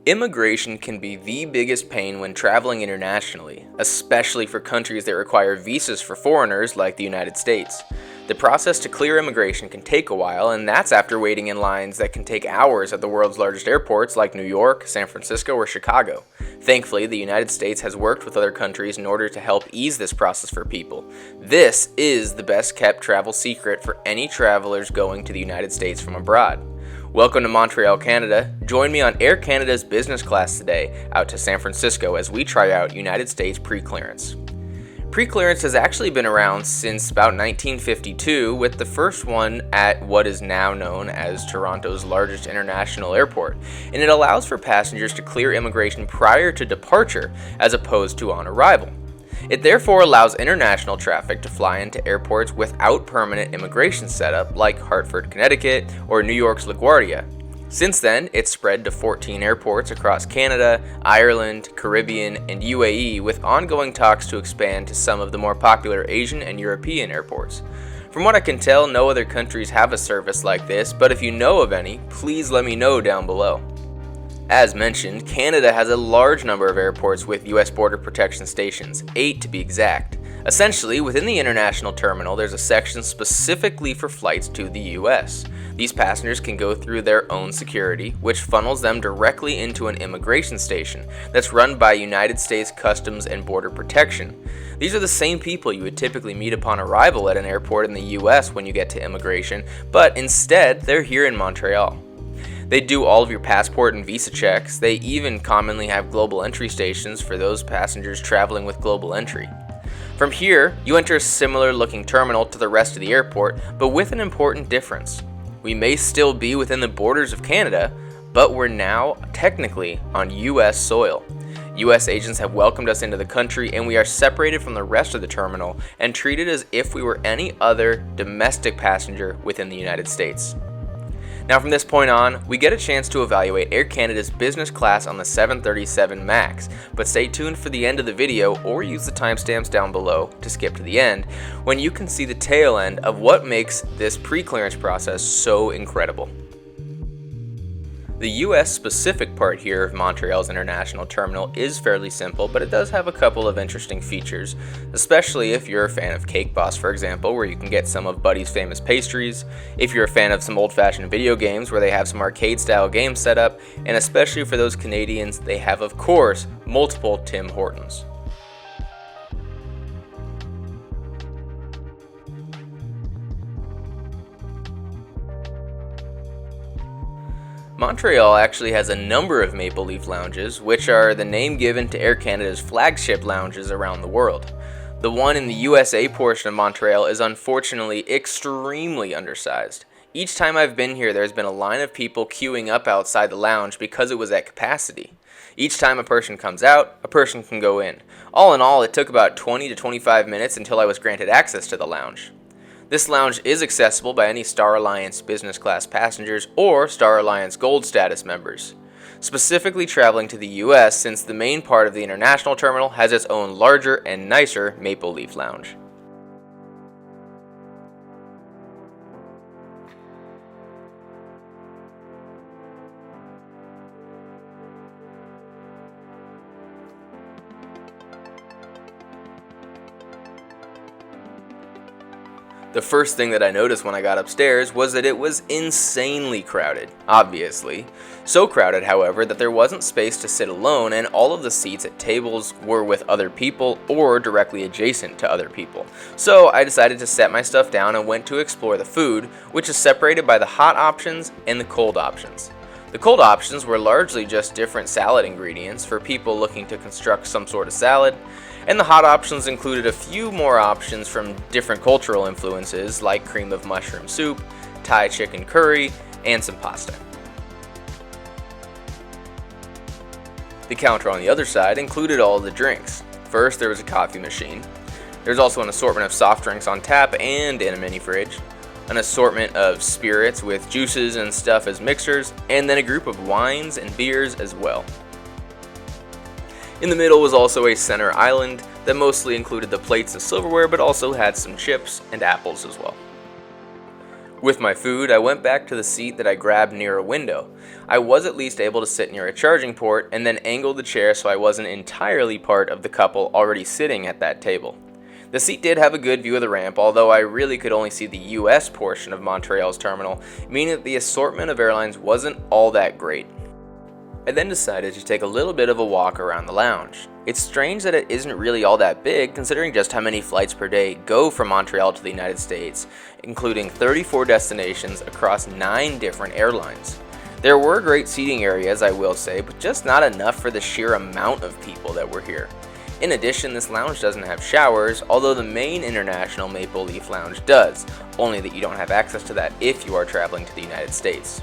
Immigration can be the biggest pain when traveling internationally, especially for countries that require visas for foreigners like the United States. The process to clear immigration can take a while, and that's after waiting in lines that can take hours at the world's largest airports like New York, San Francisco, or Chicago. Thankfully, the United States has worked with other countries in order to help ease this process for people. This is the best kept travel secret for any travelers going to the United States from abroad. Welcome to Montreal, Canada. Join me on Air Canada's business class today out to San Francisco as we try out United States pre-clearance. Pre-clearance has actually been around since about 1952, with the first one at what is now known as Toronto's largest international airport, and it allows for passengers to clear immigration prior to departure as opposed to on arrival. It therefore allows international traffic to fly into airports without permanent immigration setup like Hartford, Connecticut, or New York's LaGuardia. Since then, it's spread to 14 airports across Canada, Ireland, Caribbean, and UAE, with ongoing talks to expand to some of the more popular Asian and European airports. From what I can tell, no other countries have a service like this, but if you know of any, please let me know down below. As mentioned, Canada has a large number of airports with U.S. border protection stations, 8 to be exact. Essentially, within the international terminal, there's a section specifically for flights to the U.S. These passengers can go through their own security, which funnels them directly into an immigration station that's run by United States Customs and Border Protection. These are the same people you would typically meet upon arrival at an airport in the U.S. when you get to immigration, but instead, they're here in Montreal. They do all of your passport and visa checks. They even commonly have global entry stations for those passengers traveling with global entry. From here, you enter a similar looking terminal to the rest of the airport, but with an important difference. We may still be within the borders of Canada, but we're now technically on U.S. soil. U.S. agents have welcomed us into the country, and we are separated from the rest of the terminal and treated as if we were any other domestic passenger within the United States. Now from this point on, we get a chance to evaluate Air Canada's business class on the 737 MAX, but stay tuned for the end of the video or use the timestamps down below to skip to the end, when you can see the tail end of what makes this pre-clearance process so incredible. The US specific part here of Montreal's international terminal is fairly simple, but it does have a couple of interesting features, especially if you're a fan of Cake Boss, for example, where you can get some of Buddy's famous pastries, if you're a fan of some old-fashioned video games where they have some arcade-style games set up, and especially for those Canadians, they have, of course, multiple Tim Hortons. Montreal actually has a number of Maple Leaf lounges, which are the name given to Air Canada's flagship lounges around the world. The one in the USA portion of Montreal is unfortunately extremely undersized. Each time I've been here, there's been a line of people queuing up outside the lounge because it was at capacity. Each time a person comes out, a person can go in. All in all, it took about 20 to 25 minutes until I was granted access to the lounge. This lounge is accessible by any Star Alliance business class passengers or Star Alliance Gold status members, specifically traveling to the US, since the main part of the international terminal has its own larger and nicer Maple Leaf lounge. The first thing that I noticed when I got upstairs was that it was insanely crowded, obviously. So crowded, however, that there wasn't space to sit alone, and all of the seats at tables were with other people or directly adjacent to other people. So I decided to set my stuff down and went to explore the food, which is separated by the hot options and the cold options. The cold options were largely just different salad ingredients for people looking to construct some sort of salad, and the hot options included a few more options from different cultural influences like cream of mushroom soup, Thai chicken curry, and some pasta. The counter on the other side included all of the drinks. First, there was a coffee machine. There's also an assortment of soft drinks on tap and in a mini fridge, an assortment of spirits with juices and stuff as mixers, and then a group of wines and beers as well. In the middle was also a center island that mostly included the plates and silverware, but also had some chips and apples as well. With my food, I went back to the seat that I grabbed near a window. I was at least able to sit near a charging port and then angled the chair so I wasn't entirely part of the couple already sitting at that table. The seat did have a good view of the ramp, although I really could only see the US portion of Montreal's terminal, meaning that the assortment of airlines wasn't all that great. I then decided to take a little bit of a walk around the lounge. It's strange that it isn't really all that big considering just how many flights per day go from Montreal to the United States, including 34 destinations across 9 different airlines. There were great seating areas, I will say, but just not enough for the sheer amount of people that were here. In addition, this lounge doesn't have showers, although the main international Maple Leaf Lounge does, only that you don't have access to that if you are traveling to the United States.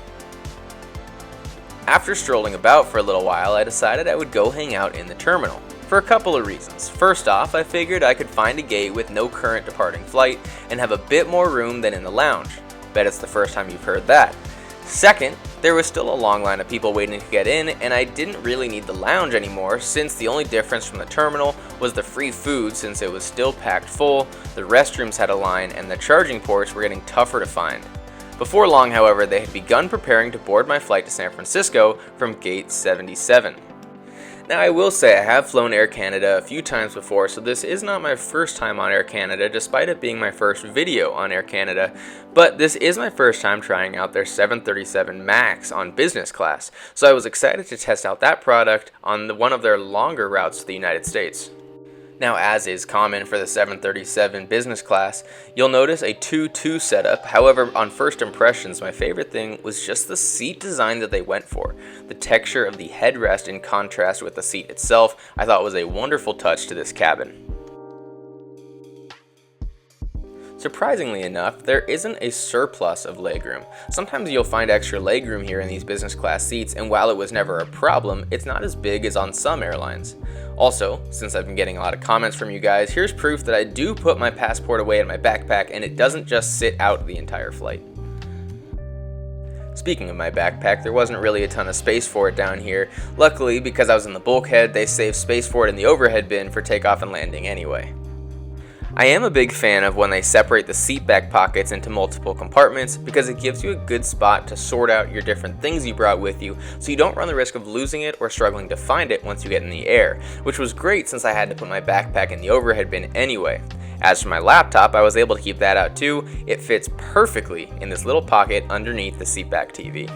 After strolling about for a little while, I decided I would go hang out in the terminal, for a couple of reasons. First off, I figured I could find a gate with no current departing flight and have a bit more room than in the lounge. Bet it's the first time you've heard that. Second, there was still a long line of people waiting to get in, and I didn't really need the lounge anymore since the only difference from the terminal was the free food since it was still packed full, the restrooms had a line, and the charging ports were getting tougher to find. Before long, however, they had begun preparing to board my flight to San Francisco from Gate 77. Now, I will say I have flown Air Canada a few times before, so this is not my first time on Air Canada, despite it being my first video on Air Canada, but this is my first time trying out their 737 MAX on business class, so I was excited to test out that product on one of their longer routes to the United States. Now, as is common for the 737 business class, you'll notice a 2-2 setup. However, on first impressions, my favorite thing was just the seat design that they went for. The texture of the headrest in contrast with the seat itself, I thought was a wonderful touch to this cabin. Surprisingly enough, there isn't a surplus of legroom. Sometimes you'll find extra legroom here in these business class seats, and while it was never a problem, it's not as big as on some airlines. Also, since I've been getting a lot of comments from you guys, here's proof that I do put my passport away in my backpack and it doesn't just sit out the entire flight. Speaking of my backpack, there wasn't really a ton of space for it down here. Luckily, because I was in the bulkhead, they saved space for it in the overhead bin for takeoff and landing anyway. I am a big fan of when they separate the seat back pockets into multiple compartments because it gives you a good spot to sort out your different things you brought with you so you don't run the risk of losing it or struggling to find it once you get in the air, which was great since I had to put my backpack in the overhead bin anyway. As for my laptop, I was able to keep that out too. It fits perfectly in this little pocket underneath the seatback TV.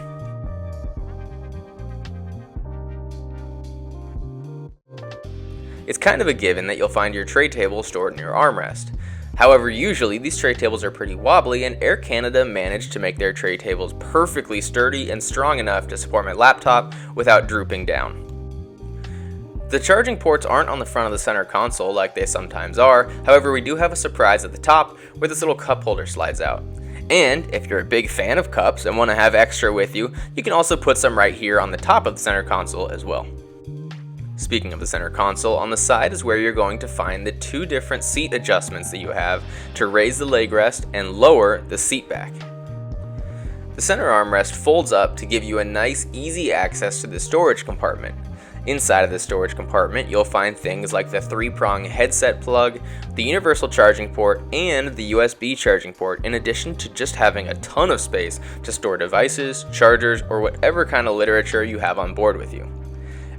It's kind of a given that you'll find your tray table stored in your armrest. However, usually these tray tables are pretty wobbly, and Air Canada managed to make their tray tables perfectly sturdy and strong enough to support my laptop without drooping down. The charging ports aren't on the front of the center console like they sometimes are, however we do have a surprise at the top where this little cup holder slides out. And if you're a big fan of cups and want to have extra with you, you can also put some right here on the top of the center console as well. Speaking of the center console, on the side is where you're going to find the 2 different seat adjustments that you have to raise the leg rest and lower the seat back. The center armrest folds up to give you a nice, easy access to the storage compartment. Inside of the storage compartment, you'll find things like the 3-prong headset plug, the universal charging port, and the USB charging port, in addition to just having a ton of space to store devices, chargers, or whatever kind of literature you have on board with you.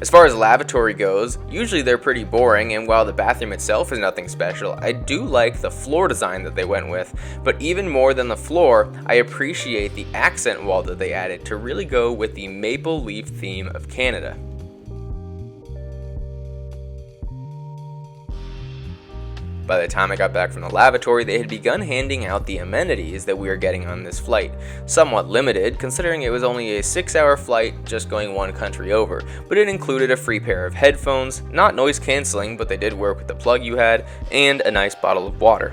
As far as lavatory goes, usually they're pretty boring, and while the bathroom itself is nothing special, I do like the floor design that they went with, but even more than the floor, I appreciate the accent wall that they added to really go with the maple leaf theme of Canada. By the time I got back from the lavatory, they had begun handing out the amenities that we were getting on this flight. Somewhat limited, considering it was only a 6-hour flight just going one country over, but it included a free pair of headphones, not noise cancelling, but they did work with the plug you had, and a nice bottle of water.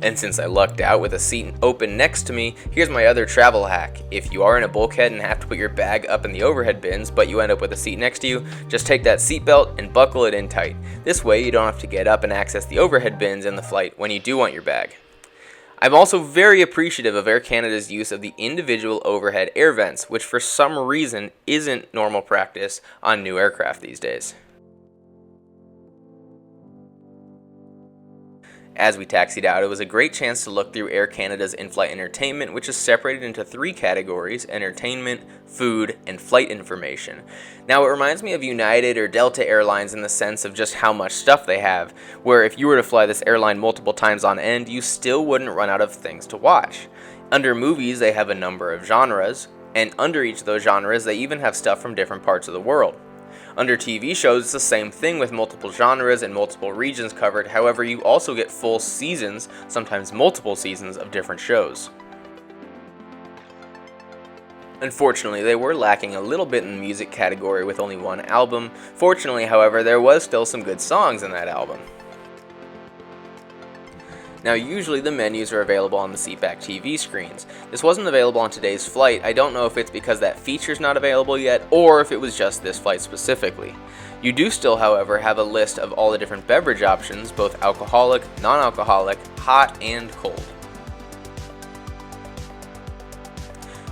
And since I lucked out with a seat open next to me, here's my other travel hack. If you are in a bulkhead and have to put your bag up in the overhead bins, but you end up with a seat next to you, just take that seat belt and buckle it in tight. This way you don't have to get up and access the overhead bins in the flight when you do want your bag. I'm also very appreciative of Air Canada's use of the individual overhead air vents, which for some reason isn't normal practice on new aircraft these days. As we taxied out, it was a great chance to look through Air Canada's in-flight entertainment, which is separated into 3 categories: entertainment, food, and flight information. Now, it reminds me of United or Delta Airlines in the sense of just how much stuff they have, where if you were to fly this airline multiple times on end, you still wouldn't run out of things to watch. Under movies, they have a number of genres, and under each of those genres, they even have stuff from different parts of the world. Under TV shows, it's the same thing with multiple genres and multiple regions covered. However, you also get full seasons, sometimes multiple seasons, of different shows. Unfortunately, they were lacking a little bit in the music category with only 1 album. Fortunately, however, there was still some good songs in that album. Now, usually the menus are available on the seatback TV screens. This wasn't available on today's flight. I don't know if it's because that feature's not available yet, or if it was just this flight specifically. You do still, however, have a list of all the different beverage options, both alcoholic, non-alcoholic, hot, and cold.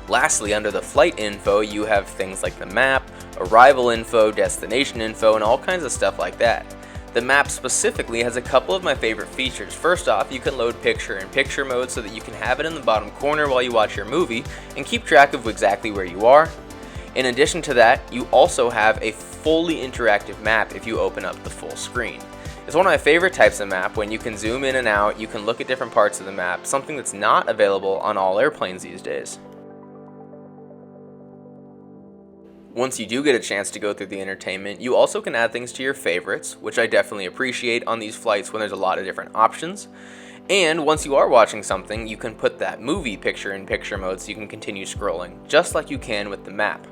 Lastly, under the flight info, you have things like the map, arrival info, destination info, and all kinds of stuff like that. The map specifically has a couple of my favorite features. First off, you can load picture-in-picture mode so that you can have it in the bottom corner while you watch your movie and keep track of exactly where you are. In addition to that, you also have a fully interactive map if you open up the full screen. It's one of my favorite types of map when you can zoom in and out, you can look at different parts of the map, something that's not available on all airplanes these days. Once you do get a chance to go through the entertainment, you also can add things to your favorites, which I definitely appreciate on these flights when there's a lot of different options. And once you are watching something, you can put that movie picture-in-picture mode so you can continue scrolling, just like you can with the map.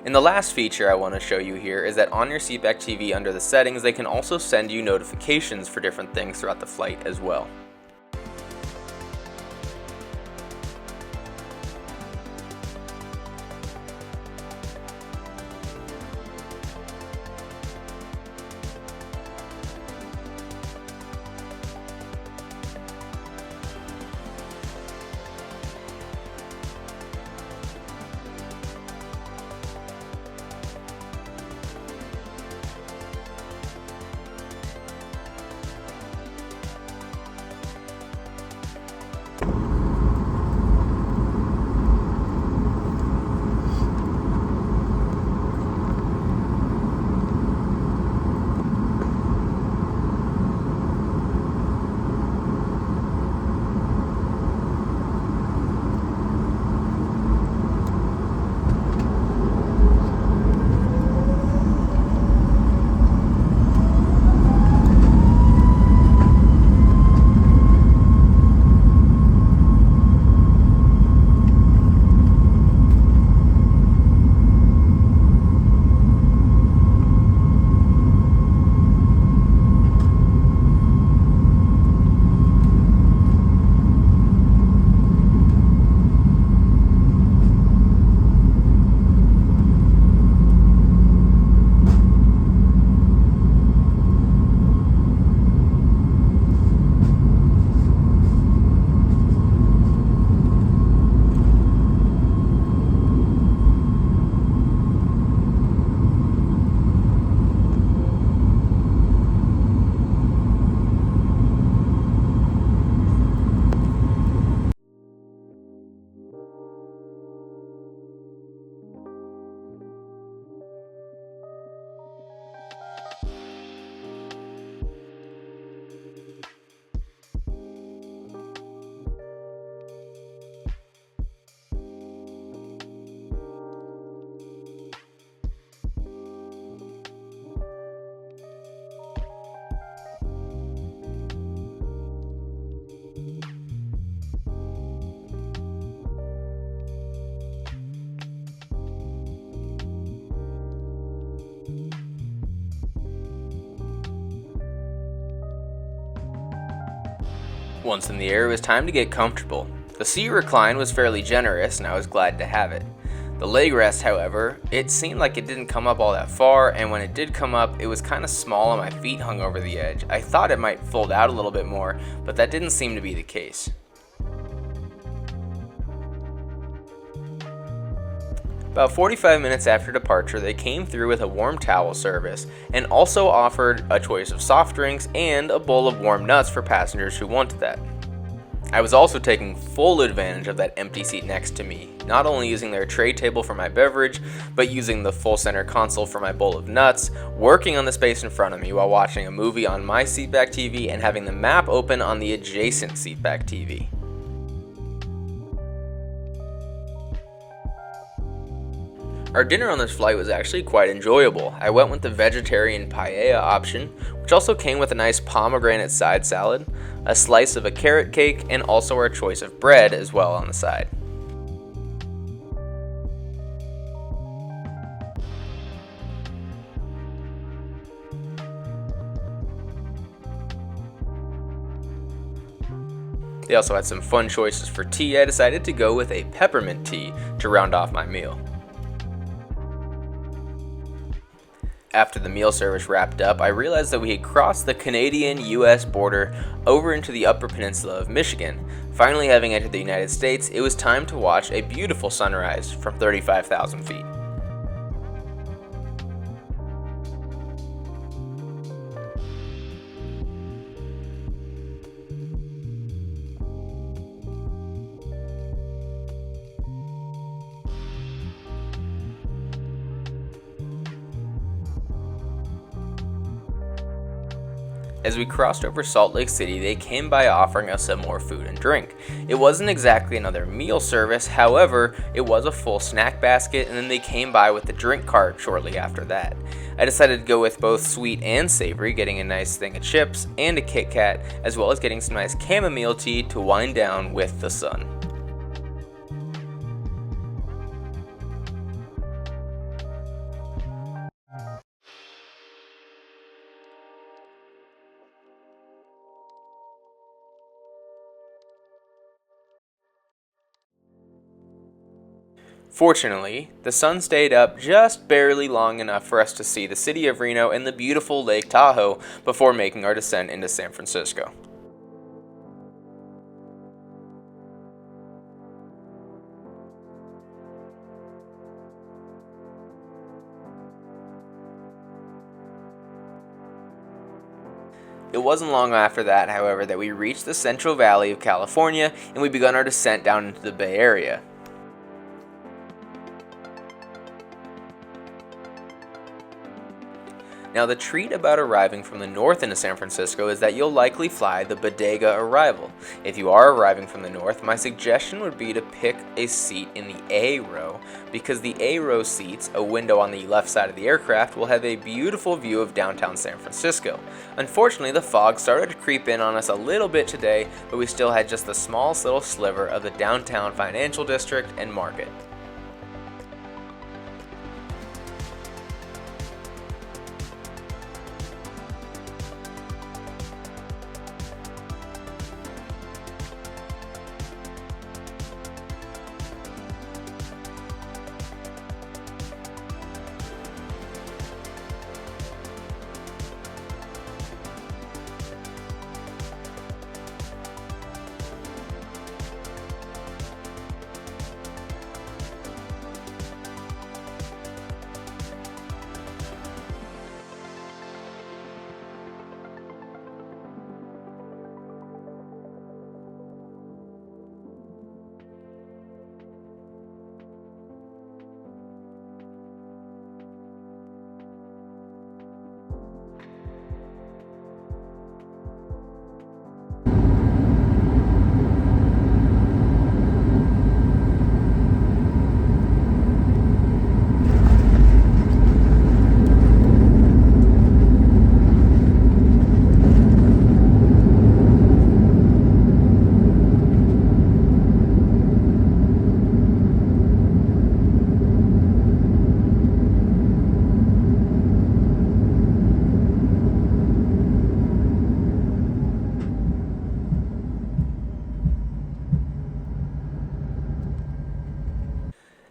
And the last feature I want to show you here is that on your seatback TV under the settings, they can also send you notifications for different things throughout the flight as well. Once in the air, it was time to get comfortable. The seat recline was fairly generous, and I was glad to have it. The leg rest, however, it seemed like it didn't come up all that far, and when it did come up, it was kind of small and my feet hung over the edge. I thought it might fold out a little bit more, but that didn't seem to be the case. About 45 minutes after departure, they came through with a warm towel service and also offered a choice of soft drinks and a bowl of warm nuts for passengers who wanted that. I was also taking full advantage of that empty seat next to me, not only using their tray table for my beverage, but using the full center console for my bowl of nuts, working on the space in front of me while watching a movie on my seatback TV and having the map open on the adjacent seatback TV. Our dinner on this flight was actually quite enjoyable. I went with the vegetarian paella option, which also came with a nice pomegranate side salad, a slice of a carrot cake, and also our choice of bread as well on the side. They also had some fun choices for tea. I decided to go with a peppermint tea to round off my meal. After the meal service wrapped up, I realized that we had crossed the Canadian-US border over into the Upper Peninsula of Michigan. Finally having entered the United States, it was time to watch a beautiful sunrise from 35,000 feet. As we crossed over Salt Lake City, they came by offering us some more food and drink. It wasn't exactly another meal service, however, it was a full snack basket, and then they came by with the drink cart shortly after that. I decided to go with both sweet and savory, getting a nice thing of chips and a Kit Kat, as well as getting some nice chamomile tea to wind down with the sun. Fortunately, the sun stayed up just barely long enough for us to see the city of Reno and the beautiful Lake Tahoe before making our descent into San Francisco. It wasn't long after that, however, that we reached the Central Valley of California and we began our descent down into the Bay Area. Now, the treat about arriving from the north into San Francisco is that you'll likely fly the Bodega Arrival. If you are arriving from the north, my suggestion would be to pick a seat in the A row, because the A row seats, a window on the left side of the aircraft, will have a beautiful view of downtown San Francisco. Unfortunately, the fog started to creep in on us a little bit today, but we still had just the smallest little sliver of the downtown financial district and market.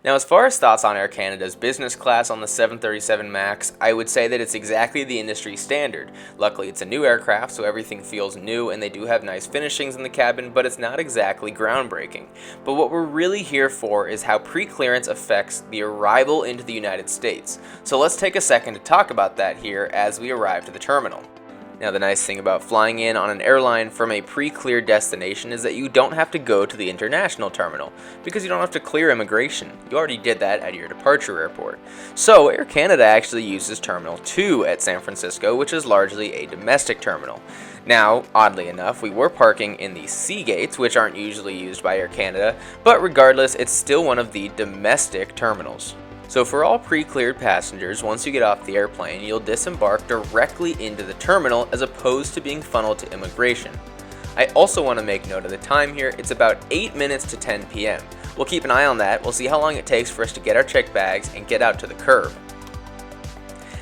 Now, as far as thoughts on Air Canada's business class on the 737 MAX, I would say that it's exactly the industry standard. Luckily, it's a new aircraft, so everything feels new, and they do have nice finishings in the cabin, but it's not exactly groundbreaking. But what we're really here for is how pre-clearance affects the arrival into the United States. So let's take a second to talk about that here as we arrive to the terminal. Now, the nice thing about flying in on an airline from a pre-cleared destination is that you don't have to go to the international terminal, because you don't have to clear immigration. You already did that at your departure airport. So, Air Canada actually uses Terminal 2 at San Francisco, which is largely a domestic terminal. Now, oddly enough, we were parking in the C gates, which aren't usually used by Air Canada, but regardless, it's still one of the domestic terminals. So for all pre-cleared passengers, once you get off the airplane, you'll disembark directly into the terminal as opposed to being funneled to immigration. I also want to make note of the time here. It's about 8 minutes to 10 p.m. We'll keep an eye on that. We'll see how long it takes for us to get our checked bags and get out to the curb.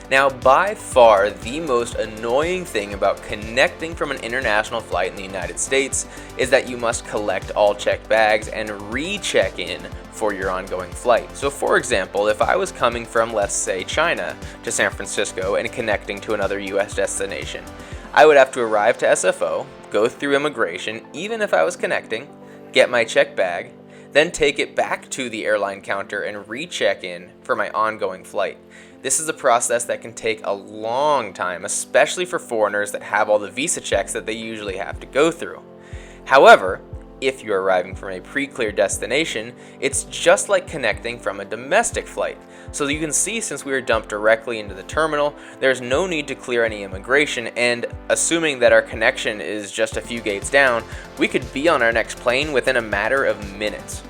Now, by far the most annoying thing about connecting from an international flight in the United States is that you must collect all checked bags and recheck in for your ongoing flight. So for example, if I was coming from, let's say, China to San Francisco and connecting to another US destination, I would have to arrive to SFO, go through immigration, even if I was connecting, get my checked bag, then take it back to the airline counter and recheck in for my ongoing flight. This is a process that can take a long time, especially for foreigners that have all the visa checks that they usually have to go through. However, if you're arriving from a pre-cleared destination, it's just like connecting from a domestic flight. So you can see, since we were dumped directly into the terminal, there's no need to clear any immigration, and assuming that our connection is just a few gates down, we could be on our next plane within a matter of minutes.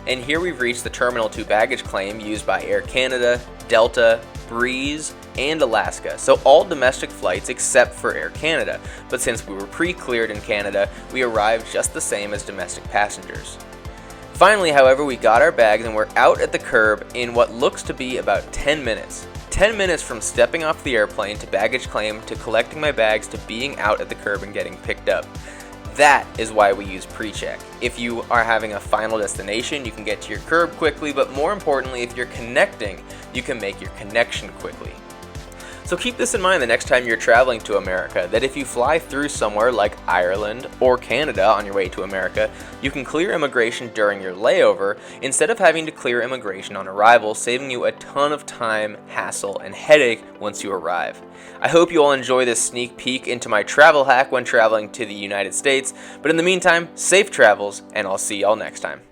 And here we've reached the Terminal 2 baggage claim used by Air Canada, Delta, Breeze, and Alaska, so all domestic flights except for Air Canada, but since we were pre-cleared in Canada, we arrived just the same as domestic passengers. Finally, however, we got our bags and we're out at the curb in what looks to be about 10 minutes. 10 minutes from stepping off the airplane to baggage claim to collecting my bags to being out at the curb and getting picked up. That is why we use pre-check. If you are having a final destination, you can get to your curb quickly, but more importantly, if you're connecting, you can make your connection quickly. So keep this in mind the next time you're traveling to America, that if you fly through somewhere like Ireland or Canada on your way to America, you can clear immigration during your layover instead of having to clear immigration on arrival, saving you a ton of time, hassle, and headache once you arrive. I hope you all enjoy this sneak peek into my travel hack when traveling to the United States, but in the meantime, safe travels, and I'll see y'all next time.